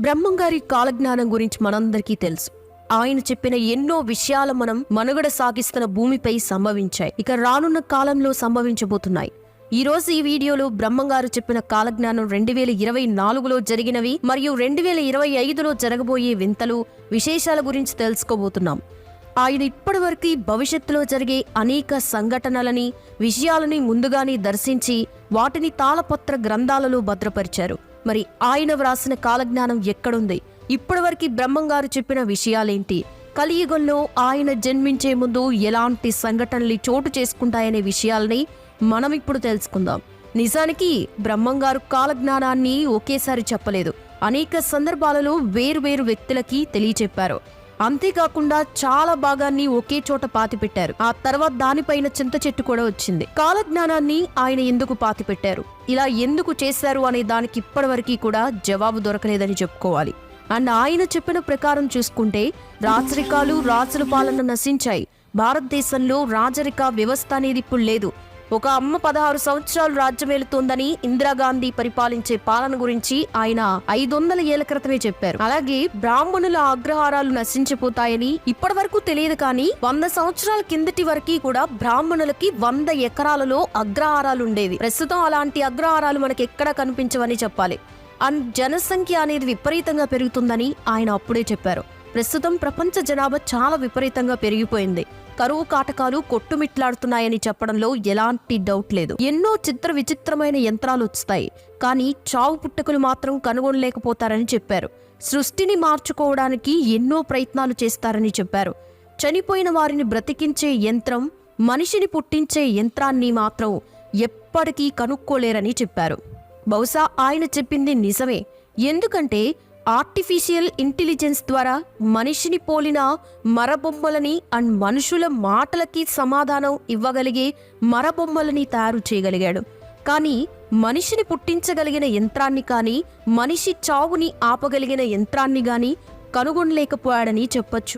బ్రహ్మంగారి కాలజ్ఞానం గురించి మనందరికీ తెలుసు. ఆయన చెప్పిన ఎన్నో విషయాలు మనం మనుగడ సాగిస్తున్న భూమిపై సంభవించాయి, ఇక రానున్న కాలంలో సంభవించబోతున్నాయి. ఈ రోజు ఈ వీడియోలో బ్రహ్మంగారు చెప్పిన కాలజ్ఞానం 2024లో జరిగినవి మరియు 2025లో జరగబోయే వింతలు, విశేషాల గురించి తెలుసుకోబోతున్నాం. ఆయన ఇప్పటివరకు భవిష్యత్తులో జరిగే అనేక సంఘటనలని, విషయాలని ముందుగానే దర్శించి వాటిని తాళపత్ర గ్రంథాలలో భద్రపరిచారు. మరి ఆయన వ్రాసిన కాలజ్ఞానం ఎక్కడుంది? ఇప్పటివరకు బ్రహ్మంగారు చెప్పిన విషయాలేంటి? కలియుగంలో ఆయన జన్మించే ముందు ఎలాంటి సంఘటనలు చోటు చేసుకుంటాయనే విషయాల్ని మనం ఇప్పుడు తెలుసుకుందాం. నిజానికి బ్రహ్మంగారు కాలజ్ఞానాన్ని ఒకేసారి చెప్పలేదు, అనేక సందర్భాలలో వేరువేరు వ్యక్తులకి తెలియచెప్పారు. అంతేకాకుండా చాలా భాగాన్ని ఒకే చోట పాతిపెట్టారు. ఆ తర్వాత దానిపైన చింత చెట్టు కూడా వచ్చింది. కాలజ్ఞానాన్ని ఆయన ఎందుకు పాతిపెట్టారు, ఇలా ఎందుకు చేశారు అనే దానికి ఇప్పటివరకు కూడా జవాబు దొరకలేదని చెప్పుకోవాలి. అండ్ ఆయన చెప్పిన ప్రకారం చూసుకుంటే రాచరికాలు, రాజుల పాలన నశించాయి. భారతదేశంలో రాజరిక వ్యవస్థ అనేది ఇప్పుడు లేదు. ఒక అమ్మ 16 సంవత్సరాలు రాజ్యమేలుతోందని ఇందిరాగాంధీ పరిపాలించే పాలన గురించి ఆయన 500 ఏళ్ల క్రితమే చెప్పారు. అలాగే బ్రాహ్మణుల అగ్రహారాలు నశించిపోతాయని ఇప్పటి వరకు తెలియదు, కానీ 100 సంవత్సరాల కిందటి వరకు కూడా బ్రాహ్మణులకి 100 ఎకరాలలో అగ్రహారాలు ఉండేవి. ప్రస్తుతం అలాంటి అగ్రహారాలు మనకి ఎక్కడ కనిపించవని చెప్పాలి. అండ్ జనసంఖ్య అనేది విపరీతంగా పెరుగుతుందని ఆయన అప్పుడే చెప్పారు. ప్రస్తుతం ప్రపంచ జనాభా చాలా విపరీతంగా పెరిగిపోయింది. కరువు కాటకాలు కొట్టుమిట్లాడుతున్నాయని చెప్పడంలో ఎలాంటి డౌట్ లేదు. ఎన్నో చిత్ర విచిత్రమైన యంత్రాలు వస్తాయి, కానీ చావు పుట్టుకలు మాత్రం కనుగొనలేకపోతారని చెప్పారు. సృష్టిని మార్చుకోవడానికి ఎన్నో ప్రయత్నాలు చేస్తారని చెప్పారు. చనిపోయిన వారిని బ్రతికించే యంత్రం, మనిషిని పుట్టించే యంత్రాన్ని మాత్రం ఎప్పటికీ కనుక్కోలేరని చెప్పారు. బహుశా ఆయన చెప్పింది నిజమే, ఎందుకంటే ఆర్టిఫిషియల్ ఇంటెలిజెన్స్ ద్వారా మనిషిని పోలిన మరబొమ్మలని అండ్ మనుషుల మాటలకి సమాధానం ఇవ్వగలిగే మరబొమ్మలని తయారు చేయగలిగాడు. కానీ మనిషిని పుట్టించగలిగిన యంత్రాన్ని కానీ, మనిషి చావుని ఆపగలిగిన యంత్రాన్ని కానీ కనుగొనలేకపోయాడని చెప్పొచ్చు.